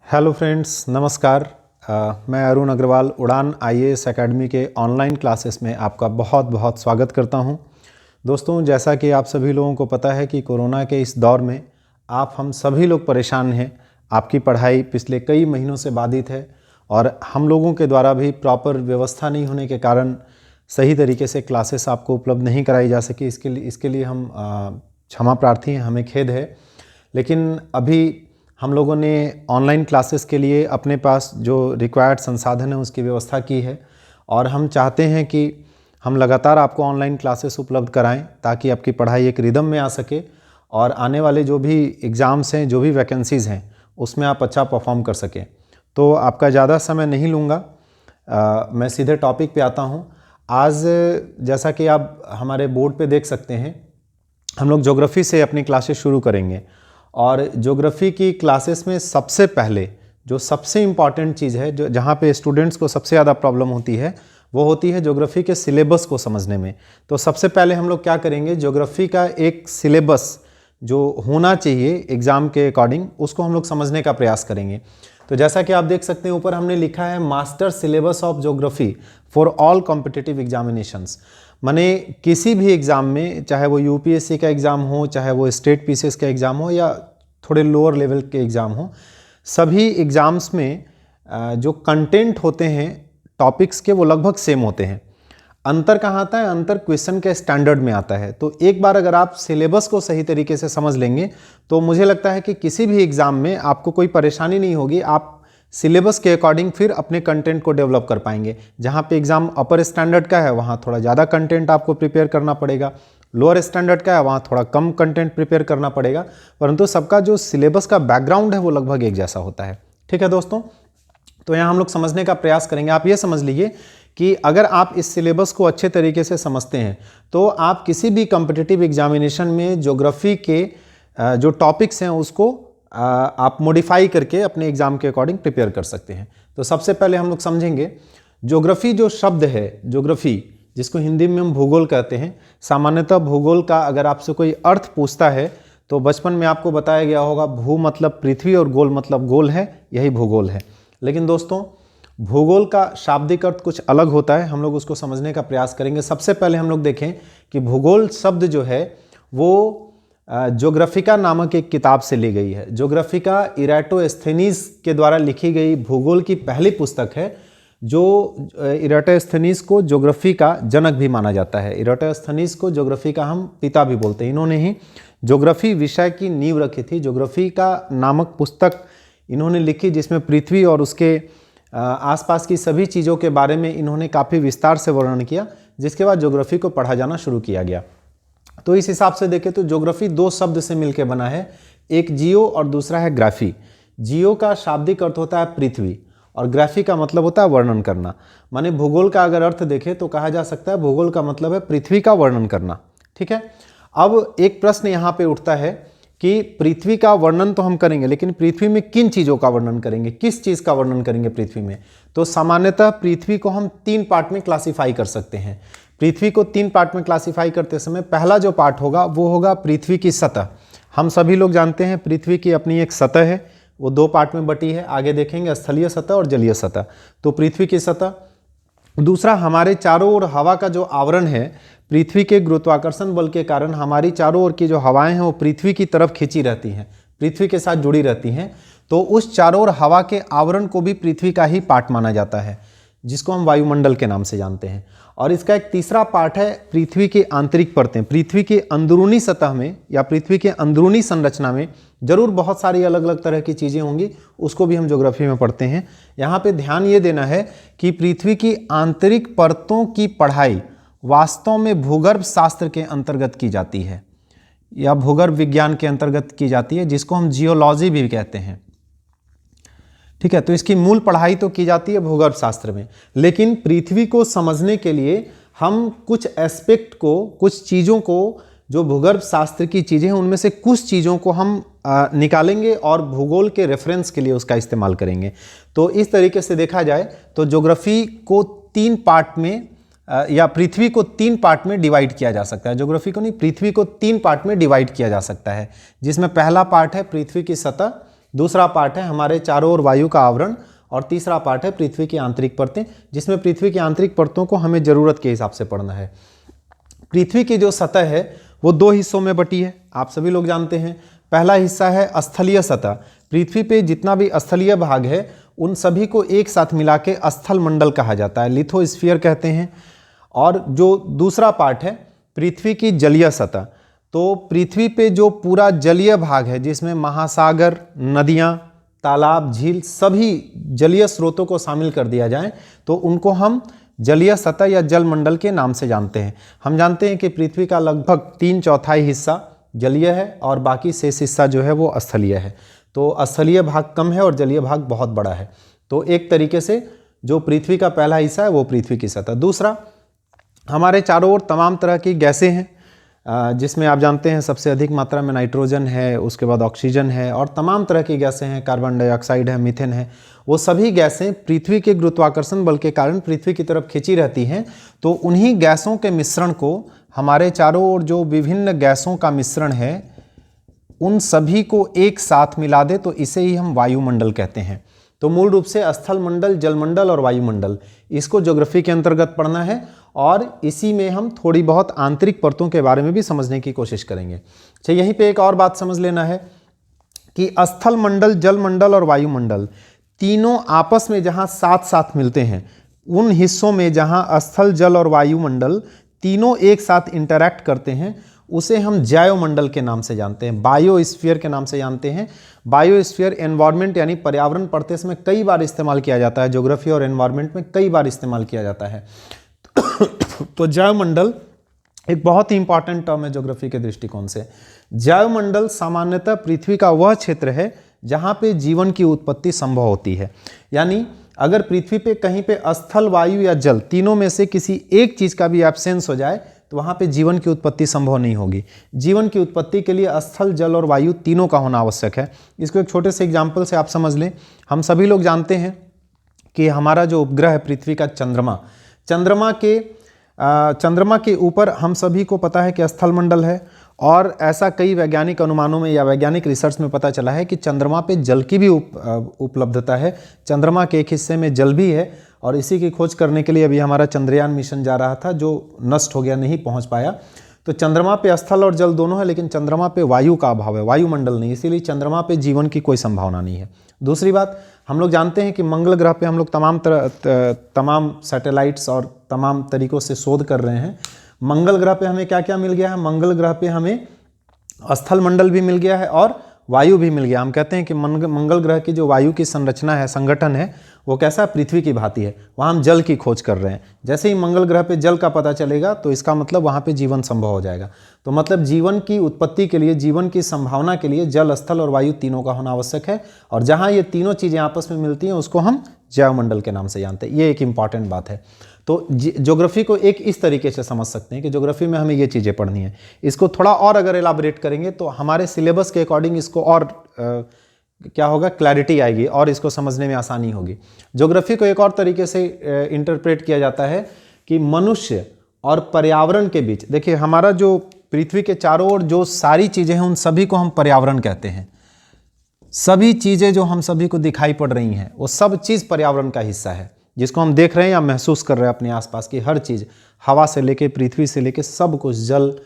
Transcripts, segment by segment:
Hello friends, नमस्कार। मैं अरुण अग्रवाल उड़ान आईएएस एकेडमी के ऑनलाइन क्लासेस में आपका बहुत बहुत स्वागत करता हूं। दोस्तों, जैसा कि आप सभी लोगों को पता है कि कोरोना के इस दौर में हम सभी लोग परेशान हैं। आपकी पढ़ाई पिछले कई महीनों से बाधित है और हम लोगों के द्वारा भी प्रॉपर व्यवस्था नहीं होने के कारण सही तरीके से क्लासेस आपको उपलब्ध नहीं कराई जा सकी। इसके लिए हम क्षमा प्रार्थी हैं, हमें खेद है। लेकिन अभी हम लोगों ने ऑनलाइन क्लासेस के लिए अपने पास जो रिक्वायर्ड संसाधन है उसकी व्यवस्था की है और हम चाहते हैं कि हम लगातार आपको ऑनलाइन क्लासेस उपलब्ध कराएं ताकि आपकी पढ़ाई एक रिदम में आ सके और आने वाले जो भी एग्ज़ाम्स हैं, जो भी वैकेंसीज़ हैं, उसमें आप अच्छा परफॉर्म कर सकें। तो आपका ज़्यादा समय नहीं लूँगा, मैं सीधे टॉपिक पे आता हूँ। आज जैसा कि आप हमारे बोर्ड पे देख सकते हैं, हम लोग ज्योग्राफी से अपनी क्लासेस शुरू करेंगे और ज्योग्राफी की क्लासेस में सबसे पहले जो सबसे इम्पॉर्टेंट चीज़ है, जो जहाँ पे स्टूडेंट्स को सबसे ज़्यादा प्रॉब्लम होती है, वो होती है ज्योग्राफी के सिलेबस को समझने में। तो सबसे पहले हम लोग क्या करेंगे, ज्योग्राफी का एक सिलेबस जो होना चाहिए एग्ज़ाम के अकॉर्डिंग, उसको हम लोग समझने का प्रयास करेंगे। तो जैसा कि आप देख सकते हैं, ऊपर हमने लिखा है master syllabus of geography for all competitive examinations. माने किसी भी एग्ज़ाम में, चाहे वो यूपीएससी का एग्ज़ाम हो, चाहे वो स्टेट पीसीएस का एग्ज़ाम हो या थोड़े लोअर लेवल के एग्ज़ाम हो, सभी एग्ज़ाम्स में जो कंटेंट होते हैं टॉपिक्स के, वो लगभग सेम होते हैं। अंतर कहाँ आता है? अंतर क्वेश्चन के स्टैंडर्ड में आता है। तो एक बार अगर आप सिलेबस को सही तरीके से समझ लेंगे तो मुझे लगता है कि किसी भी एग्ज़ाम में आपको कोई परेशानी नहीं होगी। आप सिलेबस के अकॉर्डिंग फिर अपने कंटेंट को डेवलप कर पाएंगे। जहाँ पे एग्ज़ाम अपर स्टैंडर्ड का है वहाँ थोड़ा ज़्यादा कंटेंट आपको प्रिपेयर करना पड़ेगा, लोअर स्टैंडर्ड का है वहाँ थोड़ा कम कंटेंट प्रिपेयर करना पड़ेगा, परंतु सबका जो सिलेबस का बैकग्राउंड है वो लगभग एक जैसा होता है। ठीक है दोस्तों, तो यहाँ हम लोग समझने का प्रयास करेंगे। आप ये समझ लीजिए कि अगर आप इस सिलेबस को अच्छे तरीके से समझते हैं तो आप किसी भी कॉम्पिटिटिव एग्जामिनेशन में ज्योग्राफी के जो टॉपिक्स हैं उसको आप मॉडिफाई करके अपने एग्ज़ाम के अकॉर्डिंग प्रिपेयर कर सकते हैं। तो सबसे पहले हम लोग समझेंगे ज्योग्राफी जो शब्द है, ज्योग्राफी जिसको हिंदी में हम भूगोल कहते हैं। सामान्यतः भूगोल का अगर आपसे कोई अर्थ पूछता है तो बचपन में आपको बताया गया होगा, भू मतलब पृथ्वी और गोल मतलब गोल है, यही भूगोल है। लेकिन दोस्तों, भूगोल का शाब्दिक अर्थ कुछ अलग होता है, हम लोग उसको समझने का प्रयास करेंगे। सबसे पहले हम लोग देखें कि भूगोल शब्द जो है वो ज्योग्राफिका नामक एक किताब से ली गई है। ज्योग्राफिका इराटोस्थेनीज के द्वारा लिखी गई भूगोल की पहली पुस्तक है, जो इराटोस्थेनीज को ज्योग्राफी का जनक भी माना जाता है। इराटोस्थेनीज को ज्योग्राफी का हम पिता भी बोलते हैं। इन्होंने ही ज्योग्राफी विषय की नींव रखी थी। ज्योग्राफी का नामक पुस्तक इन्होंने लिखी जिसमें पृथ्वी और उसके आसपास की सभी चीज़ों के बारे में इन्होंने काफ़ी विस्तार से वर्णन किया, जिसके बाद ज्योग्राफी को पढ़ा जाना शुरू किया गया। तो इस हिसाब से देखें तो ज्योग्राफी दो शब्द से मिलकर बना है, एक जियो और दूसरा है ग्राफी। जियो का शाब्दिक अर्थ होता है पृथ्वी और ग्राफी का मतलब होता है वर्णन करना। माने भूगोल का अगर अर्थ देखें तो कहा जा सकता है भूगोल का मतलब है पृथ्वी का वर्णन करना। ठीक है, अब एक प्रश्न यहाँ पे उठता है कि पृथ्वी का वर्णन तो हम करेंगे, लेकिन पृथ्वी में किन चीज़ों का वर्णन करेंगे, किस चीज़ का वर्णन करेंगे पृथ्वी में? तो सामान्यतः पृथ्वी को हम तीन पार्ट में क्लासीफाई कर सकते हैं। पृथ्वी को तीन पार्ट में क्लासीफाई करते समय पहला जो पार्ट होगा वो होगा पृथ्वी की सतह। हम सभी लोग जानते हैं पृथ्वी की अपनी एक सतह है, वो दो पार्ट में बटी है। आगे देखेंगे स्थलीय सतह और जलीय सतह। तो पृथ्वी की सतह। दूसरा, हमारे चारों ओर हवा का जो आवरण है, पृथ्वी के गुरुत्वाकर्षण बल के कारण हमारी चारों ओर की जो हवाएं हैं वो पृथ्वी की तरफ खींची रहती हैं, पृथ्वी के साथ जुड़ी रहती हैं। तो उस चारों ओर हवा के आवरण को भी पृथ्वी का ही पार्ट माना जाता है, जिसको हम वायुमंडल के नाम से जानते हैं। और इसका एक तीसरा पार्ट है पृथ्वी की आंतरिक परतें। पृथ्वी के अंदरूनी सतह में या पृथ्वी के अंदरूनी संरचना में जरूर बहुत सारी अलग अलग तरह की चीज़ें होंगी, उसको भी हम ज्योग्राफी में पढ़ते हैं। यहाँ पे ध्यान ये देना है कि पृथ्वी की आंतरिक परतों की पढ़ाई वास्तव में भूगर्भ शास्त्र के अंतर्गत की जाती है या भूगर्भ विज्ञान के अंतर्गत की जाती है, जिसको हम जियोलॉजी भी कहते हैं। ठीक है, तो इसकी मूल पढ़ाई तो की जाती है भूगर्भ शास्त्र में, लेकिन पृथ्वी को समझने के लिए हम कुछ एस्पेक्ट को, कुछ चीज़ों को, जो भूगर्भ शास्त्र की चीज़ें हैं उनमें से कुछ चीज़ों को हम निकालेंगे और भूगोल के रेफरेंस के लिए उसका इस्तेमाल करेंगे। तो इस तरीके से देखा जाए तो ज्योग्राफी को तीन पार्ट में या पृथ्वी को तीन पार्ट में डिवाइड किया जा सकता है। ज्योग्राफी को नहीं, पृथ्वी को तीन पार्ट में डिवाइड किया जा सकता है, जिसमें पहला पार्ट है पृथ्वी की सतह, दूसरा पार्ट है हमारे चारों ओर वायु का आवरण, और तीसरा पार्ट है पृथ्वी की आंतरिक परतें, जिसमें पृथ्वी की आंतरिक परतों को हमें ज़रूरत के हिसाब से पढ़ना है। पृथ्वी की जो सतह है वो दो हिस्सों में बटी है, आप सभी लोग जानते हैं। पहला हिस्सा है स्थलीय सतह। पृथ्वी पे जितना भी स्थलीय भाग है उन सभी को एक साथ मिला के स्थल मंडल कहा जाता है, लिथोस्फीयर कहते हैं। और जो दूसरा पार्ट है पृथ्वी की जलीय सतह, तो पृथ्वी पे जो पूरा जलीय भाग है जिसमें महासागर, नदियाँ, तालाब, झील, सभी जलीय स्रोतों को शामिल कर दिया जाए तो उनको हम जलीय सतह या जल मंडल के नाम से जानते हैं। हम जानते हैं कि पृथ्वी का लगभग 3/4 हिस्सा जलीय है और बाकी शेष हिस्सा जो है वो स्थलीय है। तो स्थलीय भाग कम है और जलीय भाग बहुत बड़ा है। तो एक तरीके से जो पृथ्वी का पहला हिस्सा है वो पृथ्वी की सतह। दूसरा, हमारे चारों ओर तमाम तरह की गैसें हैं, जिसमें आप जानते हैं सबसे अधिक मात्रा में नाइट्रोजन है, उसके बाद ऑक्सीजन है और तमाम तरह की गैसें हैं, कार्बन डाइऑक्साइड है, मीथेन है। वो सभी गैसें पृथ्वी के गुरुत्वाकर्षण बल के कारण पृथ्वी की तरफ खींची रहती हैं। तो उन्हीं गैसों के मिश्रण को, हमारे चारों ओर जो विभिन्न गैसों का मिश्रण है उन सभी को एक साथ मिला दे तो इसे ही हम वायुमंडल कहते हैं। तो मूल रूप से स्थल मंडल, जलमंडल और वायुमंडल, इसको ज्योग्राफी के अंतर्गत पढ़ना है और इसी में हम थोड़ी बहुत आंतरिक परतों के बारे में भी समझने की कोशिश करेंगे। अच्छा, यहीं पे एक और बात समझ लेना है कि स्थल मंडल, जल मंडल और वायुमंडल तीनों आपस में जहाँ साथ साथ मिलते हैं, उन हिस्सों में जहाँ स्थल, जल और वायुमंडल तीनों एक साथ इंटरैक्ट करते हैं उसे हम जैवमंडल के नाम से जानते हैं, बायोस्फीयर के नाम से जानते हैं। बायोस्फीयर एनवायरनमेंट यानी पर्यावरण पढ़ते समय कई बार इस्तेमाल किया जाता है, ज्योग्राफी और एनवायरनमेंट में कई बार इस्तेमाल किया जाता है। तो जैवमंडल एक बहुत ही इंपॉर्टेंट टर्म है ज्योग्राफी के दृष्टिकोण से। जैवमंडल सामान्यतः पृथ्वी का वह क्षेत्र है जहाँ पे जीवन की उत्पत्ति संभव होती है। यानी अगर पृथ्वी पे कहीं पे स्थल, वायु या जल तीनों में से किसी एक चीज़ का भी एब्सेंस हो जाए तो वहाँ पे जीवन की उत्पत्ति संभव नहीं होगी। जीवन की उत्पत्ति के लिए स्थल, जल और वायु तीनों का होना आवश्यक है। इसको एक छोटे से एग्जाम्पल से आप समझ लें। हम सभी लोग जानते हैं कि हमारा जो उपग्रह है पृथ्वी का चंद्रमा, चंद्रमा के ऊपर हम सभी को पता है कि स्थल मंडल है और ऐसा कई वैज्ञानिक अनुमानों में या वैज्ञानिक रिसर्च में पता चला है कि चंद्रमा पे जल की भी उपलब्धता है। चंद्रमा के एक हिस्से में जल भी है और इसी की खोज करने के लिए अभी हमारा चंद्रयान मिशन जा रहा था जो नष्ट हो गया, नहीं पहुंच पाया। तो चंद्रमा पे स्थल और जल दोनों है, लेकिन चंद्रमा पे वायु का अभाव है, वायुमंडल नहीं, इसीलिए चंद्रमा पे जीवन की कोई संभावना नहीं है। दूसरी बात, हम लोग जानते हैं कि मंगल ग्रह पे हम लोग तमाम सैटेलाइट्स और तमाम तरीकों से शोध कर रहे हैं। मंगल ग्रह पे हमें क्या क्या मिल गया है? मंगल ग्रह पे हमें स्थल मंडल भी मिल गया है और वायु भी मिल गया। हम कहते हैं कि मंगल ग्रह की जो वायु की संरचना है, संगठन है, वो कैसा पृथ्वी की भांति है। वहाँ हम जल की खोज कर रहे हैं। जैसे ही मंगल ग्रह पे जल का पता चलेगा तो इसका मतलब वहाँ पे जीवन संभव हो जाएगा। तो मतलब जीवन की उत्पत्ति के लिए, जीवन की संभावना के लिए जल, स्थल और वायु तीनों का होना आवश्यक है। और जहाँ ये तीनों चीज़ें आपस में मिलती हैं उसको हम जैवमंडल के नाम से जानते हैं। ये एक इंपॉर्टेंट बात है। तो ज्योग्राफी को एक इस तरीके से समझ सकते हैं कि ज्योग्राफी में हमें ये चीज़ें पढ़नी है। इसको थोड़ा और अगर एलाबोरेट करेंगे तो हमारे सिलेबस के अकॉर्डिंग इसको और क्या होगा, क्लैरिटी आएगी और इसको समझने में आसानी होगी। ज्योग्राफी को एक और तरीके से इंटरप्रेट किया जाता है कि मनुष्य और पर्यावरण के बीच, देखिए हमारा जो पृथ्वी के चारों ओर जो सारी चीज़ें हैं उन सभी को हम पर्यावरण कहते हैं। सभी चीज़ें जो हम सभी को दिखाई पड़ रही हैं वो सब चीज़ पर्यावरण का हिस्सा है, जिसको हम देख रहे हैं या महसूस कर रहे हैं अपने आसपास की हर चीज़, हवा से लेके, पृथ्वी से लेके सब कुछ, जल,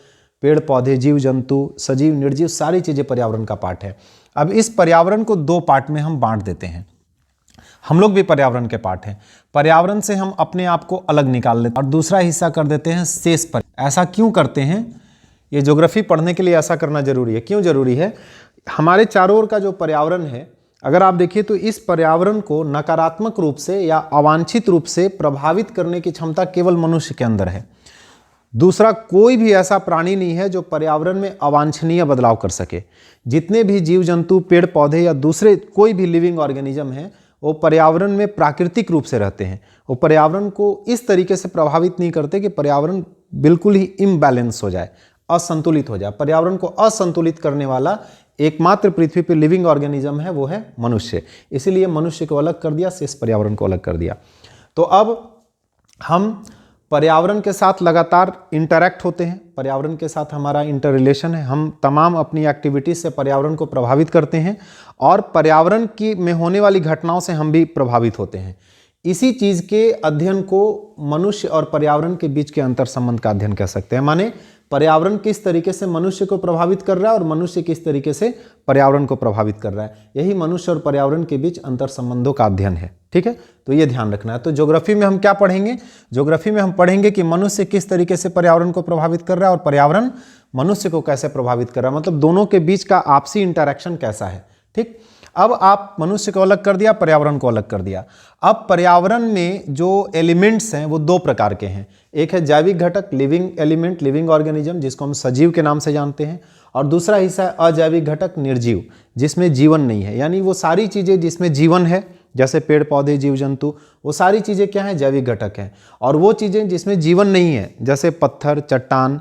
पेड़ पौधे, जीव जंतु, सजीव निर्जीव, सारी चीज़ें पर्यावरण का पार्ट है। अब इस पर्यावरण को दो पार्ट में हम बांट देते हैं। हम लोग भी पर्यावरण के पार्ट हैं। पर्यावरण से हम अपने आप को अलग निकाल लेते हैं और दूसरा हिस्सा कर देते हैं शेष पर। ऐसा क्यों करते हैं? ये ज्योग्राफी पढ़ने के लिए ऐसा करना जरूरी है। क्यों जरूरी है? हमारे चारों ओर का जो पर्यावरण है, अगर आप देखिए तो इस पर्यावरण को नकारात्मक रूप से या अवांछित रूप से प्रभावित करने की क्षमता केवल मनुष्य के अंदर है। दूसरा कोई भी ऐसा प्राणी नहीं है जो पर्यावरण में अवांछनीय बदलाव कर सके। जितने भी जीव जंतु, पेड़ पौधे या दूसरे कोई भी लिविंग ऑर्गेनिज्म है वो पर्यावरण में प्राकृतिक रूप से रहते हैं। वो पर्यावरण को इस तरीके से प्रभावित नहीं करते कि पर्यावरण बिल्कुल ही इम्बैलेंस हो जाए, असंतुलित हो जाए। पर्यावरण को असंतुलित करने वाला एकमात्र पृथ्वी पर लिविंग ऑर्गेनिज्म है वो है मनुष्य। इसीलिए मनुष्य को अलग कर दिया, शेष पर्यावरण को अलग कर दिया। तो अब हम पर्यावरण के साथ लगातार इंटरैक्ट होते हैं, पर्यावरण के साथ हमारा इंटर रिलेशन है, हम तमाम अपनी एक्टिविटीज से पर्यावरण को प्रभावित करते हैं और पर्यावरण की में होने वाली घटनाओं से हम भी प्रभावित होते हैं। इसी चीज के अध्ययन को मनुष्य और पर्यावरण के बीच के अंतर संबंध का अध्ययन कह सकते हैं। माने पर्यावरण किस तरीके से मनुष्य को प्रभावित कर रहा है और मनुष्य किस तरीके से पर्यावरण को प्रभावित कर रहा है, यही मनुष्य और पर्यावरण के बीच अंतर संबंधों का अध्ययन है। ठीक है, तो ये ध्यान रखना है। तो ज्योग्राफी में हम क्या पढ़ेंगे? ज्योग्राफी में हम पढ़ेंगे कि मनुष्य किस तरीके से पर्यावरण को प्रभावित कर रहा है और पर्यावरण मनुष्य को कैसे प्रभावित कर रहा है, मतलब दोनों के बीच का आपसी इंटरेक्शन कैसा है। ठीक, अब आप मनुष्य को अलग कर दिया, पर्यावरण को अलग कर दिया। अब पर्यावरण में जो एलिमेंट्स हैं वो दो प्रकार के हैं। एक है जैविक घटक, लिविंग एलिमेंट, लिविंग ऑर्गेनिज्म, जिसको हम सजीव के नाम से जानते हैं, और दूसरा हिस्सा है अजैविक घटक, निर्जीव, जिसमें जीवन नहीं है। यानी वो सारी चीजें जिसमें जीवन है, जैसे पेड़ पौधे, जीव जंतु, वो सारी चीजें क्या है? जैविक घटक हैं। और वो चीजें जिसमें जीवन नहीं है, जैसे पत्थर, चट्टान,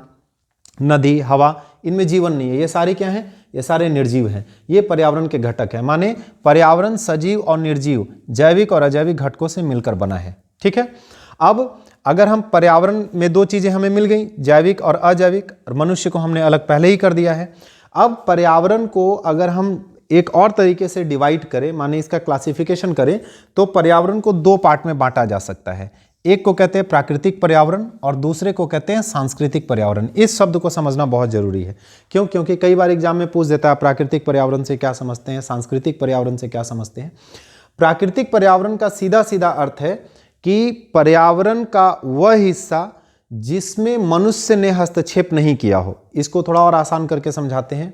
नदी, हवा, इनमें जीवन नहीं है, ये सारे क्या हैं? ये सारे निर्जीव हैं। ये पर्यावरण के घटक हैं। माने पर्यावरण सजीव और निर्जीव, जैविक और अजैविक घटकों से मिलकर बना है। ठीक है, अब अगर हम पर्यावरण में दो चीजें हमें मिल गई, जैविक और अजैविक, और मनुष्य को हमने अलग पहले ही कर दिया है। अब पर्यावरण को अगर हम एक और तरीके से डिवाइड करें, माने इसका क्लासिफिकेशन करें, तो पर्यावरण को दो पार्ट में बांटा जा सकता है। एक को कहते हैं प्राकृतिक पर्यावरण और दूसरे को कहते हैं सांस्कृतिक पर्यावरण। इस शब्द को समझना बहुत जरूरी है। क्यों? क्योंकि कई बार एग्जाम में पूछ देता है प्राकृतिक पर्यावरण से क्या समझते हैं, सांस्कृतिक पर्यावरण से क्या समझते हैं। प्राकृतिक पर्यावरण का सीधा सीधा अर्थ है कि पर्यावरण का वह हिस्सा जिसमें मनुष्य ने हस्तक्षेप नहीं किया हो। इसको थोड़ा और आसान करके समझाते हैं।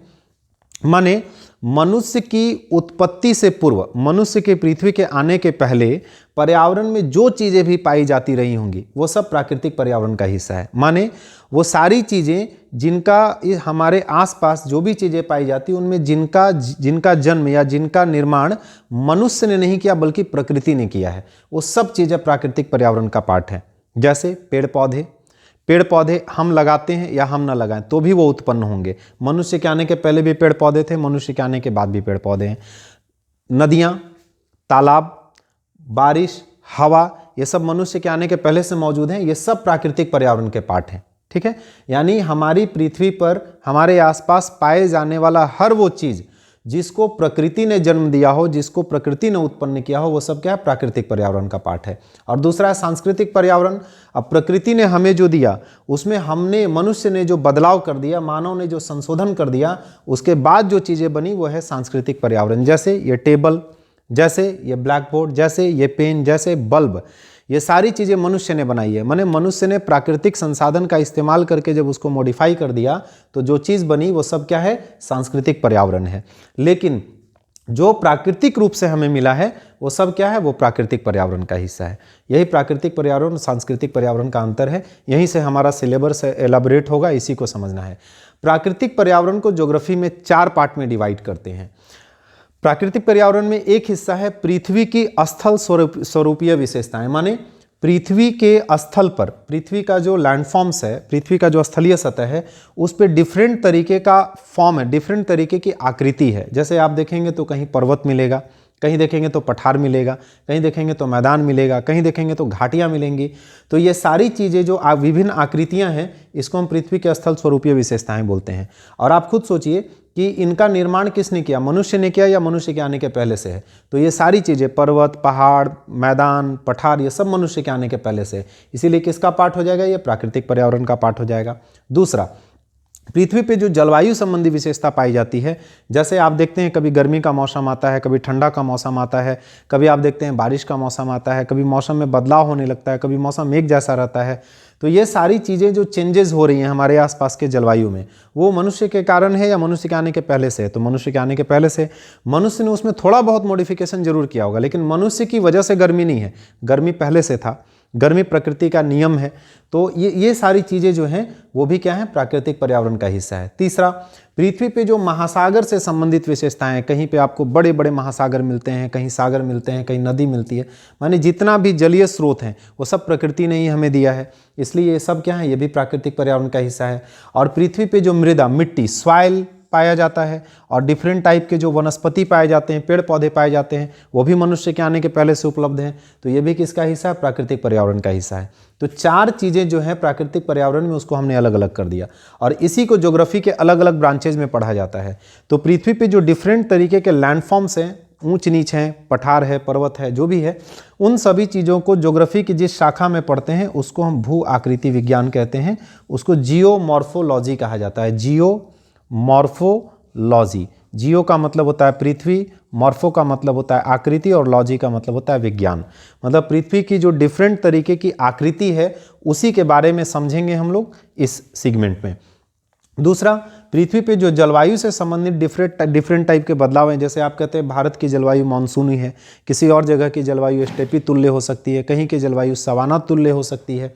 माने मनुष्य की उत्पत्ति से पूर्व, मनुष्य के पृथ्वी के आने के पहले पर्यावरण में जो चीजें भी पाई जाती रही होंगी वो सब प्राकृतिक पर्यावरण का हिस्सा है। माने वो सारी चीजें जिनका हमारे आसपास जो भी चीजें पाई जाती उनमें जिनका जन्म या जिनका निर्माण मनुष्य ने नहीं किया बल्कि प्रकृति ने किया है, वो सब चीजें प्राकृतिक पर्यावरण का पार्ट है। जैसे पेड़ पौधे हम लगाते हैं या हम ना लगाएं तो भी वो उत्पन्न होंगे। मनुष्य के आने के पहले भी पेड़ पौधे थे, मनुष्य के आने के बाद भी पेड़ पौधे हैं। नदियां, तालाब, बारिश, हवा, ये सब मनुष्य के आने के पहले से मौजूद हैं। ये सब प्राकृतिक पर्यावरण के पार्ट हैं। ठीक है, यानी हमारी पृथ्वी पर हमारे आसपास पाए जाने वाला हर वो चीज जिसको प्रकृति ने जन्म दिया हो, जिसको प्रकृति ने उत्पन्न किया हो, वो सब क्या है? प्राकृतिक पर्यावरण का पार्ट है। और दूसरा है सांस्कृतिक पर्यावरण। अब प्रकृति ने हमें जो दिया उसमें हमने, मनुष्य ने जो बदलाव कर दिया, मानव ने जो संशोधन कर दिया, उसके बाद जो चीजें बनी वो है सांस्कृतिक पर्यावरण। जैसे ये टेबल, जैसे ये ब्लैक बोर्ड, जैसे ये पेन, जैसे बल्ब, ये सारी चीजें मनुष्य ने बनाई है। माने मनुष्य ने प्राकृतिक संसाधन का इस्तेमाल करके जब उसको मॉडिफाई कर दिया तो जो चीज बनी वो सब क्या है? सांस्कृतिक पर्यावरण है। लेकिन जो प्राकृतिक रूप से हमें मिला है वो सब क्या है? वो प्राकृतिक पर्यावरण का हिस्सा है। यही प्राकृतिक पर्यावरण और सांस्कृतिक पर्यावरण का अंतर है। यहीं से हमारा सिलेबस एलाबोरेट होगा, इसी को समझना है। प्राकृतिक पर्यावरण को ज्योग्राफी में 4 पार्ट में डिवाइड करते हैं। प्राकृतिक पर्यावरण में एक हिस्सा है पृथ्वी की स्थल स्वरूपीय विशेषताएं। माने पृथ्वी के स्थल पर, पृथ्वी का जो लैंडफॉर्म्स है, पृथ्वी का जो स्थलीय सतह है, उस पर डिफरेंट तरीके का फॉर्म है, डिफरेंट तरीके की आकृति है। जैसे आप देखेंगे तो कहीं पर्वत मिलेगा, कहीं देखेंगे तो पठार मिलेगा, कहीं देखेंगे तो मैदान मिलेगा, कहीं देखेंगे तो घाटियां मिलेंगी। तो ये सारी चीज़ें जो विभिन्न आकृतियां हैं, इसको हम पृथ्वी के स्थल स्वरूपीय विशेषताएं बोलते हैं। और आप खुद सोचिए कि इनका निर्माण किसने किया? मनुष्य ने किया या मनुष्य के आने के पहले से है? तो ये सारी चीज़ें, पर्वत, पहाड़, मैदान, पठार, ये सब मनुष्य के आने के पहले से है। इसीलिए किसका पार्ट हो जाएगा? ये प्राकृतिक पर्यावरण का पार्ट हो जाएगा। दूसरा, पृथ्वी पे जो जलवायु संबंधी विशेषता पाई जाती है, जैसे आप देखते हैं कभी गर्मी का मौसम आता है, कभी ठंडा का मौसम आता है, कभी आप देखते हैं बारिश का मौसम आता है, कभी मौसम में बदलाव होने लगता है, कभी मौसम एक जैसा रहता है। तो ये सारी चीज़ें जो चेंजेस हो रही हैं हमारे आसपास के जलवायु में, वो मनुष्य के कारण है या मनुष्य के आने के पहले से है? तो मनुष्य के आने के पहले से। मनुष्य ने उसमें थोड़ा बहुत मॉडिफिकेशन जरूर किया होगा, लेकिन मनुष्य की वजह से गर्मी नहीं है, गर्मी पहले से था, गर्मी प्रकृति का नियम है। तो ये सारी चीज़ें जो हैं वो भी क्या है? प्राकृतिक पर्यावरण का हिस्सा है। तीसरा, पृथ्वी पे जो महासागर से संबंधित विशेषताएं हैं, कहीं पे आपको बड़े बड़े महासागर मिलते हैं, कहीं सागर मिलते हैं, कहीं नदी मिलती है, माने जितना भी जलीय स्रोत हैं वो सब प्रकृति ने ही हमें दिया है, इसलिए ये सब क्या है? ये भी प्राकृतिक पर्यावरण का हिस्सा है। और पृथ्वी पे जो मृदा, मिट्टी, सॉइल, पाया जाता है और डिफरेंट टाइप के जो वनस्पति पाए जाते हैं, पेड़ पौधे पाए जाते हैं, वो भी मनुष्य के आने के पहले से उपलब्ध हैं। तो ये भी किसका हिस्सा है? प्राकृतिक पर्यावरण का हिस्सा है। तो 4 चीज़ें जो हैं प्राकृतिक पर्यावरण में, उसको हमने अलग अलग कर दिया और इसी को ज्योग्राफी के अलग अलग ब्रांचेज में पढ़ा जाता है। तो पृथ्वी पे जो डिफरेंट तरीके के लैंडफॉर्म्स हैं, ऊंच नीच हैं, पठार है, पर्वत है, जो भी है, उन सभी चीज़ों को ज्योग्राफी की जिस शाखा में पढ़ते हैं उसको हम भू आकृति विज्ञान कहते हैं। उसको जियोमॉर्फोलॉजी कहा जाता है। जियोमॉर्फोलॉजी, जियो का मतलब होता है पृथ्वी, मॉर्फो का मतलब होता है आकृति और लॉजी का मतलब होता है विज्ञान। मतलब पृथ्वी की जो डिफरेंट तरीके की आकृति है उसी के बारे में समझेंगे हम लोग इस सेगमेंट में। दूसरा, पृथ्वी पे जो जलवायु से संबंधित डिफरेंट टाइप के बदलाव हैं। जैसे आप कहते हैं भारत की जलवायु मानसूनी है, किसी और जगह की जलवायु स्टेपी तुल्य हो सकती है, कहीं की जलवायु सवाना तुल्य हो सकती है।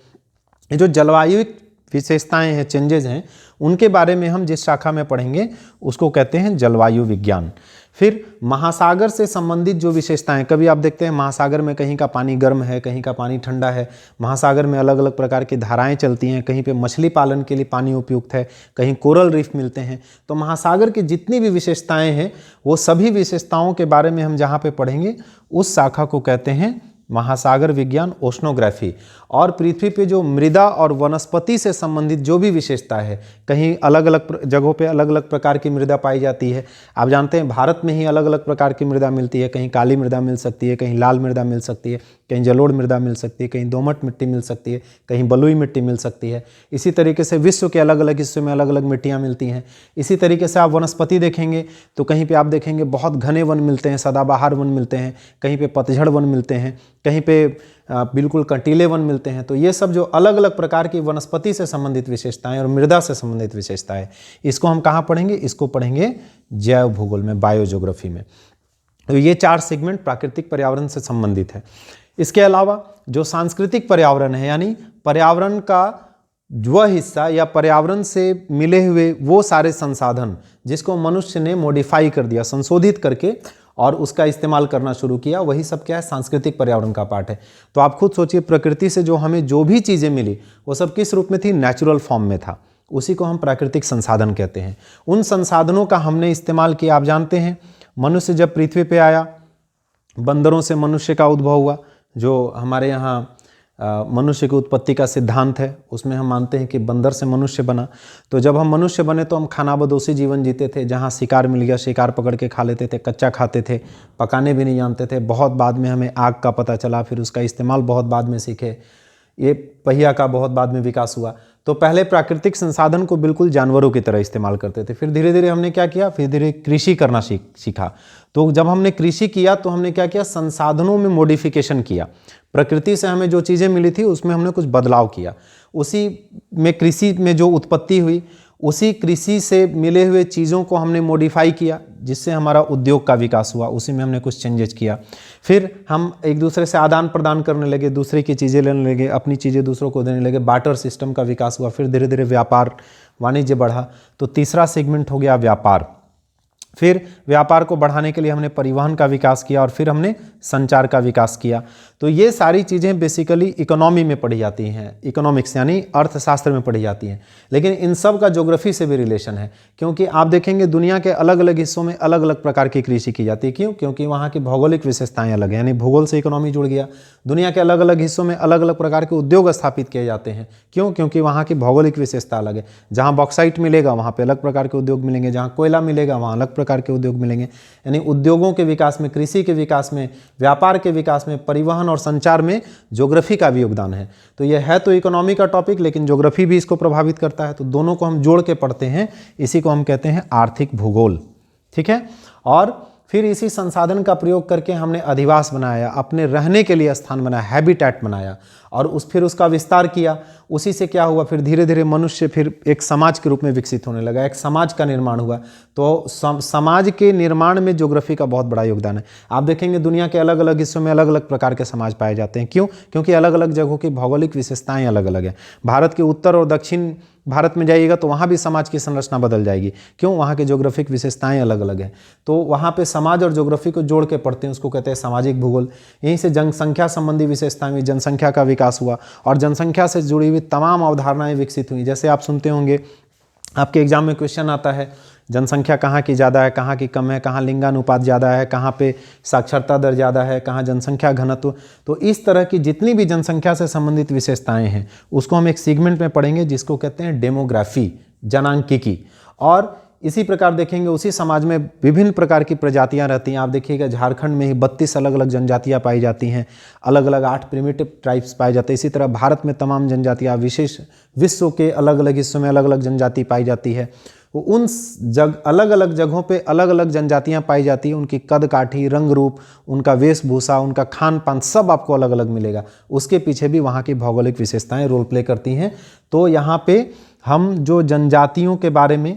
ये जो जलवायु विशेषताएं हैं, चेंजेज हैं, उनके बारे में हम जिस शाखा में पढ़ेंगे उसको कहते हैं जलवायु विज्ञान। फिर महासागर से संबंधित जो विशेषताएं, कभी आप देखते हैं महासागर में कहीं का पानी गर्म है, कहीं का पानी ठंडा है, महासागर में अलग अलग प्रकार की धाराएं चलती हैं, कहीं पे मछली पालन के लिए पानी उपयुक्त है, कहीं कोरल रीफ मिलते हैं। तो महासागर की जितनी भी विशेषताएं हैं वो सभी विशेषताओं के बारे में हम जहाँ पे पढ़ेंगे उस शाखा को कहते हैं महासागर विज्ञान, ओशनोग्राफी। और पृथ्वी पे जो मृदा और वनस्पति से संबंधित जो भी विशेषता है, कहीं अलग अलग जगहों पे अलग अलग प्रकार की मृदा पाई जाती है। आप जानते हैं भारत में ही अलग अलग प्रकार की मृदा मिलती है, कहीं काली मृदा मिल सकती है, कहीं लाल मृदा मिल सकती है, कहीं जलोढ़ मृदा मिल सकती है, कहीं दोमट मिट्टी मिल सकती है, कहीं बलुई मिट्टी मिल सकती है। इसी तरीके से विश्व के अलग अलग हिस्सों में अलग अलग मिट्टियाँ मिलती हैं। इसी तरीके से आप वनस्पति देखेंगे तो कहीं पे आप देखेंगे बहुत घने वन मिलते हैं, सदाबहार वन मिलते हैं, कहीं पे पतझड़ वन मिलते हैं, कहीं पे बिल्कुल कंटीले वन मिलते हैं। तो ये सब जो अलग अलग प्रकार की वनस्पति से संबंधित विशेषताएं और मृदा से संबंधित विशेषताएं, इसको हम कहाँ पढ़ेंगे? इसको पढ़ेंगे जैव भूगोल में, बायोज्योग्राफी में। तो ये 4 सेगमेंट प्राकृतिक पर्यावरण से संबंधित है। इसके अलावा जो सांस्कृतिक पर्यावरण है, यानी पर्यावरण का वह हिस्सा या पर्यावरण से मिले हुए वो सारे संसाधन जिसको मनुष्य ने मॉडिफाई कर दिया, संशोधित करके और उसका इस्तेमाल करना शुरू किया, वही सब क्या है? सांस्कृतिक पर्यावरण का पार्ट है। तो आप खुद सोचिए, प्रकृति से जो हमें जो भी चीज़ें मिली वो सब किस रूप में थी? नेचुरल फॉर्म में था। उसी को हम प्राकृतिक संसाधन कहते हैं। उन संसाधनों का हमने इस्तेमाल किया। आप जानते हैं मनुष्य जब पृथ्वी पे आया, बंदरों से मनुष्य का उद्भव हुआ। जो हमारे यहाँ मनुष्य की उत्पत्ति का सिद्धांत है, उसमें हम मानते हैं कि बंदर से मनुष्य बना। तो जब हम मनुष्य बने तो हम खानाबदोशी जीवन जीते थे, जहाँ शिकार मिल गया शिकार पकड़ के खा लेते थे, कच्चा खाते थे, पकाने भी नहीं जानते थे। बहुत बाद में हमें आग का पता चला, फिर उसका इस्तेमाल बहुत बाद में सीखे। ये पहिया का बहुत बाद में विकास हुआ। तो पहले प्राकृतिक संसाधन को बिल्कुल जानवरों की तरह इस्तेमाल करते थे। फिर धीरे धीरे हमने क्या किया? फिर धीरे कृषि करना सीखा। तो जब हमने कृषि किया तो हमने क्या किया? संसाधनों में मॉडिफिकेशन किया। प्रकृति से हमें जो चीज़ें मिली थी उसमें हमने कुछ बदलाव किया। उसी में कृषि में जो उत्पत्ति हुई, उसी कृषि से मिले हुए चीज़ों को हमने मॉडिफाई किया, जिससे हमारा उद्योग का विकास हुआ। उसी में हमने कुछ चेंजेस किया। फिर हम एक दूसरे से आदान प्रदान करने लगे, दूसरे की चीज़ें लेने लगे, अपनी चीज़ें दूसरों को देने लगे। बार्टर सिस्टम का विकास हुआ। फिर धीरे धीरे व्यापार, वाणिज्य बढ़ा। तो तीसरा सेगमेंट हो गया व्यापार। फिर व्यापार को बढ़ाने के लिए हमने परिवहन का विकास किया और फिर हमने संचार का विकास किया। तो ये सारी चीज़ें बेसिकली इकोनॉमी में पढ़ी जाती हैं, इकोनॉमिक्स यानी अर्थशास्त्र में पढ़ी जाती हैं। लेकिन इन सब का ज्योग्राफी से भी रिलेशन है, क्योंकि आप देखेंगे दुनिया के अलग अलग हिस्सों में अलग अलग प्रकार की कृषि की जाती है। क्यों? क्योंकि वहाँ की भौगोलिक विशेषताएं अलग हैं, यानी भूगोल से इकोनॉमी जुड़ गया। दुनिया के अलग अलग हिस्सों में अलग अलग प्रकार के उद्योग स्थापित किए जाते हैं। क्यों? क्योंकि वहाँ की भौगोलिक विशेषता अलग है। जहाँ बॉक्साइट मिलेगा वहाँ पर अलग प्रकार के उद्योग मिलेंगे, जहाँ कोयला मिलेगा वहाँ अलग प्रकार के उद्योग मिलेंगे। यानी उद्योगों के विकास में, कृषि के विकास में, व्यापार के विकास में, परिवहन और संचार में ज्योग्राफी का भी योगदान है। तो यह है तो इकोनॉमी का टॉपिक, लेकिन ज्योग्राफी भी इसको प्रभावित करता है। तो दोनों को हम जोड़ के पढ़ते हैं, इसी को हम कहते हैं आर्थिक भूगोल। ठीक है। और फिर इसी संसाधन का प्रयोग करके हमने अधिवास बनाया, अपने रहने के लिए स्थान बनाया, हैबिटेट बनाया, और फिर उसका विस्तार किया। उसी से क्या हुआ? फिर धीरे धीरे मनुष्य फिर एक समाज के रूप में विकसित होने लगा, एक समाज का निर्माण हुआ। तो समाज के निर्माण में ज्योग्राफी का बहुत बड़ा योगदान है। आप देखेंगे दुनिया के अलग अलग हिस्सों में अलग अलग प्रकार के समाज पाए जाते हैं। क्यों? क्योंकि अलग अलग जगहों की भौगोलिक विशेषताएं अलग अलग हैं। भारत के उत्तर और दक्षिण भारत में जाइएगा तो वहाँ भी समाज की संरचना बदल जाएगी। क्यों? वहाँ की ज्योग्राफिक विशेषताएं अलग अलग हैं। तो वहाँ पे समाज और ज्योग्राफी को जोड़ के पढ़ते हैं, उसको कहते हैं सामाजिक भूगोल। यहीं से जनसंख्या संबंधी विशेषताएं में जनसंख्या का विकास हुआ और जनसंख्या से जुड़ी हुई तमाम अवधारणाएं विकसित हुई। जैसे आप सुनते होंगे, आपके एग्जाम में क्वेश्चन आता है, जनसंख्या कहाँ की ज़्यादा है, कहाँ की कम है, कहाँ लिंगानुपात ज़्यादा है, कहाँ पे साक्षरता दर ज़्यादा है, कहाँ जनसंख्या घनत्व। तो इस तरह की जितनी भी जनसंख्या से संबंधित विशेषताएं हैं उसको हम एक सेगमेंट में पढ़ेंगे जिसको कहते हैं डेमोग्राफी, जनांकिकी। और इसी प्रकार देखेंगे उसी समाज में विभिन्न प्रकार की प्रजातियां रहती हैं। आप देखिएगा झारखंड में ही 32 अलग अलग जनजातियां पाई जाती हैं, अलग अलग 8 प्रिमिटिव ट्राइब्स पाए जाते हैं। इसी तरह भारत में तमाम जनजातियां विशेष विश्व के अलग अलग हिस्सों में अलग अलग जनजाति पाई जाती है। उन अलग अलग जगहों पे अलग अलग जनजातियां पाई जाती हैं, उनकी कद काठी, रंग रूप, उनका वेशभूषा, उनका खान पान सब आपको अलग अलग मिलेगा। उसके पीछे भी वहाँ की भौगोलिक विशेषताएं रोल प्ले करती हैं। तो यहाँ पे हम जो जनजातियों के बारे में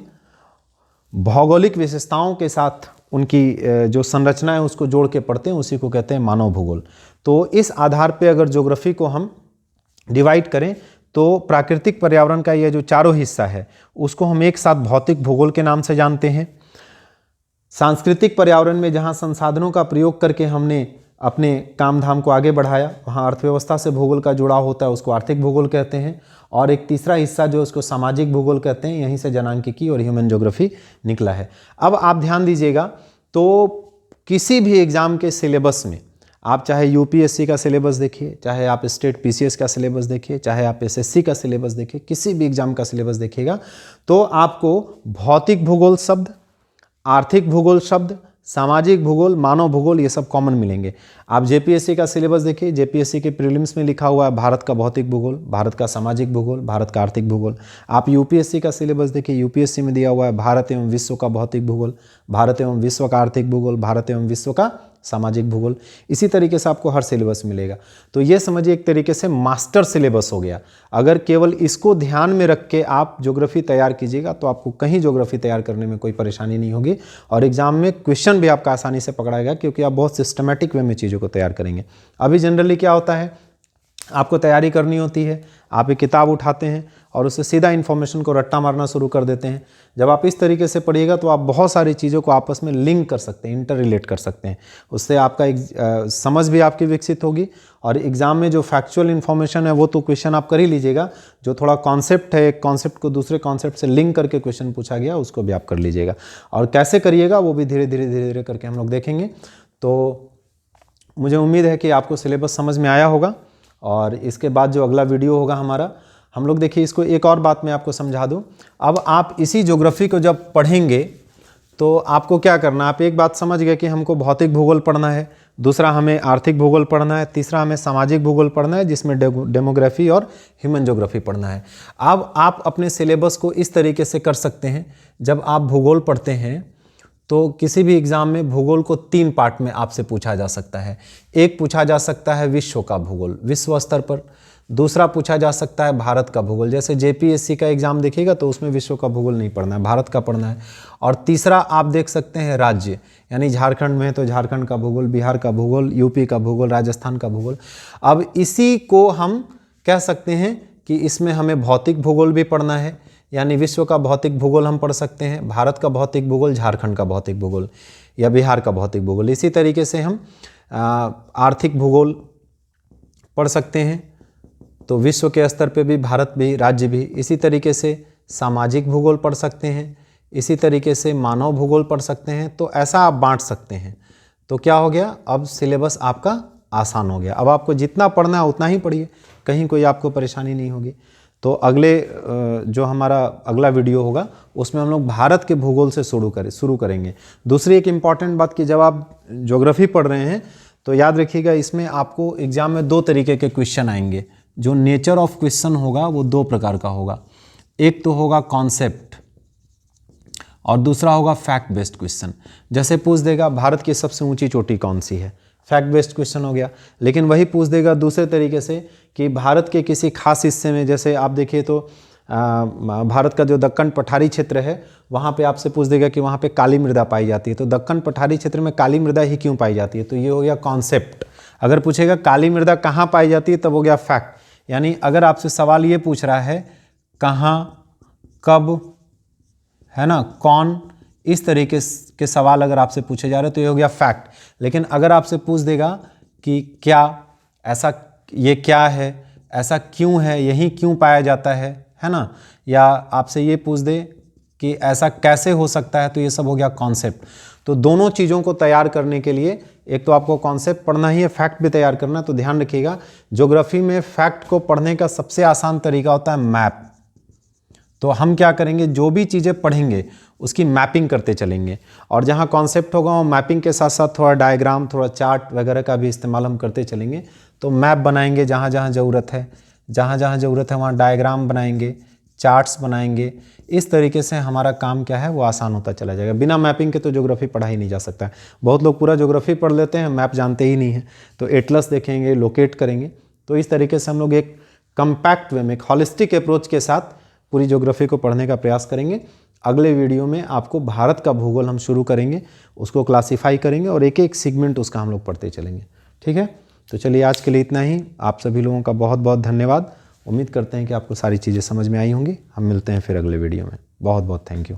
भौगोलिक विशेषताओं के साथ उनकी जो संरचना है उसको जोड़ के पढ़ते हैं, उसी को कहते हैं मानव भूगोल। तो इस आधार पे अगर ज्योग्राफी को हम डिवाइड करें तो प्राकृतिक पर्यावरण का ये जो चारों हिस्सा है उसको हम एक साथ भौतिक भूगोल के नाम से जानते हैं। सांस्कृतिक पर्यावरण में जहाँ संसाधनों का प्रयोग करके हमने अपने काम धाम को आगे बढ़ाया, वहाँ अर्थव्यवस्था से भूगोल का जुड़ाव होता है, उसको आर्थिक भूगोल कहते हैं। और एक तीसरा हिस्सा जो उसको सामाजिक भूगोल कहते हैं, यहीं से जनांकिकी और ह्यूमन ज्योग्राफी निकला है। अब आप ध्यान दीजिएगा, तो किसी भी एग्जाम के सिलेबस में आप चाहे यूपीएससी का सिलेबस देखिए, चाहे आप स्टेट पीसीएस का सिलेबस देखिए, चाहे आप एसएससी का सिलेबस देखिए, किसी भी एग्जाम का सिलेबस देखिएगा तो आपको भौतिक भूगोल शब्द, आर्थिक भूगोल शब्द, सामाजिक भूगोल, मानव भूगोल ये सब कॉमन मिलेंगे। आप जेपीएससी का सिलेबस देखिए, जेपीएससी के प्रीलिम्स में लिखा हुआ है भारत का भौतिक भूगोल, भारत का सामाजिक भूगोल, भारत का आर्थिक भूगोल। आप यूपीएससी का सिलेबस देखिए, यूपीएससी में दिया हुआ है भारत एवं विश्व का भौतिक भूगोल, भारत एवं विश्व का आर्थिक भूगोल, भारत एवं विश्व का सामाजिक भूगोल। इसी तरीके से आपको हर सिलेबस मिलेगा। तो ये समझिए एक तरीके से मास्टर सिलेबस हो गया। अगर केवल इसको ध्यान में रख के आप ज्योग्राफी तैयार कीजिएगा तो आपको कहीं ज्योग्राफी तैयार करने में कोई परेशानी नहीं होगी और एग्जाम में क्वेश्चन भी आपका आसानी से पकड़ाएगा, क्योंकि आप बहुत सिस्टमेटिक वे में चीज़ों को तैयार करेंगे। अभी जनरली क्या होता है, आपको तैयारी करनी होती है, आप एक किताब उठाते हैं और उससे सीधा इन्फॉर्मेशन को रट्टा मारना शुरू कर देते हैं। जब आप इस तरीके से पढ़िएगा तो आप बहुत सारी चीज़ों को आपस में लिंक कर सकते हैं, इंटर रिलेट कर सकते हैं। उससे आपका एक समझ भी आपकी विकसित होगी और एग्ज़ाम में जो फैक्चुअल इन्फॉर्मेशन है वो तो क्वेश्चन आप कर ही लीजिएगा, जो थोड़ा कॉन्सेप्ट है, एक कॉन्सेप्ट को दूसरे कॉन्सेप्ट से लिंक करके क्वेश्चन पूछा गया उसको भी आप कर लीजिएगा। और कैसे करिएगा वो भी धीरे धीरे करके हम लोग देखेंगे। तो मुझे उम्मीद है कि आपको सिलेबस समझ में आया होगा। और इसके बाद जो अगला वीडियो होगा हमारा, हम लोग देखिए इसको एक और बात मैं आपको समझा दूं। अब आप इसी ज्योग्राफी को जब पढ़ेंगे तो आपको क्या करना, आप एक बात समझ गए कि हमको भौतिक भूगोल पढ़ना है, दूसरा हमें आर्थिक भूगोल पढ़ना है, तीसरा हमें सामाजिक भूगोल पढ़ना है जिसमें डेमोग्राफी और ह्यूमन ज्योग्राफी पढ़ना है। अब आप अपने सिलेबस को इस तरीके से कर सकते हैं, जब आप भूगोल पढ़ते हैं तो किसी भी एग्ज़ाम में भूगोल को 3 पार्ट में आपसे पूछा जा सकता है। एक पूछा जा सकता है विश्व का भूगोल, विश्व स्तर पर। दूसरा पूछा जा सकता है भारत का भूगोल, जैसे जेपीएससी का एग्ज़ाम देखिएगा तो उसमें विश्व का भूगोल नहीं पढ़ना है, भारत का पढ़ना है। और तीसरा आप देख सकते हैं राज्य, यानी झारखंड में है तो झारखंड का भूगोल, बिहार का भूगोल, यूपी का भूगोल, राजस्थान का भूगोल। अब इसी को हम कह सकते हैं कि इसमें हमें भौतिक भूगोल भी पढ़ना है, यानी विश्व का भौतिक भूगोल हम पढ़ सकते हैं, भारत का भौतिक भूगोल, झारखंड का भौतिक भूगोल या बिहार का भौतिक भूगोल। इसी तरीके से हम आर्थिक भूगोल पढ़ सकते हैं, तो विश्व के स्तर पे भी भारत भी, राज्य भी। इसी तरीके से सामाजिक भूगोल पढ़ सकते हैं, इसी तरीके से मानव भूगोल पढ़ सकते हैं। तो ऐसा आप बांट सकते हैं। तो क्या हो गया, अब सिलेबस आपका आसान हो गया। अब आपको जितना पढ़ना है उतना ही पढ़िए, कहीं कोई आपको परेशानी नहीं होगी। तो अगले जो हमारा अगला वीडियो होगा उसमें हम लोग भारत के भूगोल से शुरू करेंगे। दूसरी एक इम्पॉर्टेंट बात कि जब आप ज्योग्राफी पढ़ रहे हैं तो याद रखिएगा, इसमें आपको एग्जाम में 2 तरीके के क्वेश्चन आएंगे। जो नेचर ऑफ क्वेश्चन होगा वो 2 प्रकार का होगा। एक तो होगा कॉन्सेप्ट और दूसरा होगा फैक्ट बेस्ड क्वेश्चन। जैसे पूछ देगा भारत की सबसे ऊंची चोटी कौन सी है, फैक्ट बेस्ड क्वेश्चन हो गया। लेकिन वही पूछ देगा दूसरे तरीके से कि भारत के किसी खास हिस्से में, जैसे आप देखिए तो भारत का जो दक्कन पठारी क्षेत्र है वहाँ पे आपसे पूछ देगा कि वहाँ पे काली मृदा पाई जाती है, तो दक्कन पठारी क्षेत्र में काली मृदा ही क्यों पाई जाती है, तो ये हो गया कॉन्सेप्ट। अगर पूछेगा काली मृदा कहाँ पाई जाती है तब हो गया फैक्ट। यानी अगर आपसे सवाल ये पूछ रहा है कहाँ, कब, है ना, कौन, इस तरीके के सवाल अगर आपसे पूछे जा रहे हैं तो ये हो गया फैक्ट। लेकिन अगर आपसे पूछ देगा कि क्या, ऐसा, ये क्या है, ऐसा क्यों है, यही क्यों पाया जाता है ना, या आपसे ये पूछ दे कि ऐसा कैसे हो सकता है, तो ये सब हो गया कॉन्सेप्ट। तो दोनों चीज़ों को तैयार करने के लिए एक तो आपको कॉन्सेप्ट पढ़ना ही है, फैक्ट भी तैयार करना है। तो ध्यान रखिएगा, ज्योग्राफी में फैक्ट को पढ़ने का सबसे आसान तरीका होता है मैप। तो हम क्या करेंगे, जो भी चीज़ें पढ़ेंगे उसकी मैपिंग करते चलेंगे, और जहाँ कॉन्सेप्ट होगा वो मैपिंग के साथ साथ थोड़ा डायग्राम, थोड़ा चार्ट वगैरह का भी इस्तेमाल हम करते चलेंगे। तो मैप बनाएंगे जहाँ जहाँ ज़रूरत है, जहाँ जहाँ ज़रूरत है वहाँ डायग्राम बनाएंगे, चार्ट्स बनाएंगे। इस तरीके से हमारा काम क्या है वो आसान होता चला जाएगा। बिना मैपिंग के तो ज्योग्राफी पढ़ा ही नहीं जा सकता है। बहुत लोग पूरा ज्योग्राफी पढ़ लेते हैं, मैप जानते ही नहीं है। तो एटलस देखेंगे, लोकेट करेंगे। तो इस तरीके से हम लोग एक कम्पैक्ट वे में, एक हॉलिस्टिक अप्रोच के साथ पूरी ज्योग्राफी को पढ़ने का प्रयास करेंगे। अगले वीडियो में आपको भारत का भूगोल हम शुरू करेंगे, उसको क्लासीफाई करेंगे और एक एक सेगमेंट उसका हम लोग पढ़ते चलेंगे। ठीक है, तो चलिए आज के लिए इतना ही। आप सभी लोगों का बहुत बहुत धन्यवाद। उम्मीद करते हैं कि आपको सारी चीज़ें समझ में आई होंगी। हम मिलते हैं फिर अगले वीडियो में। बहुत बहुत थैंक यू।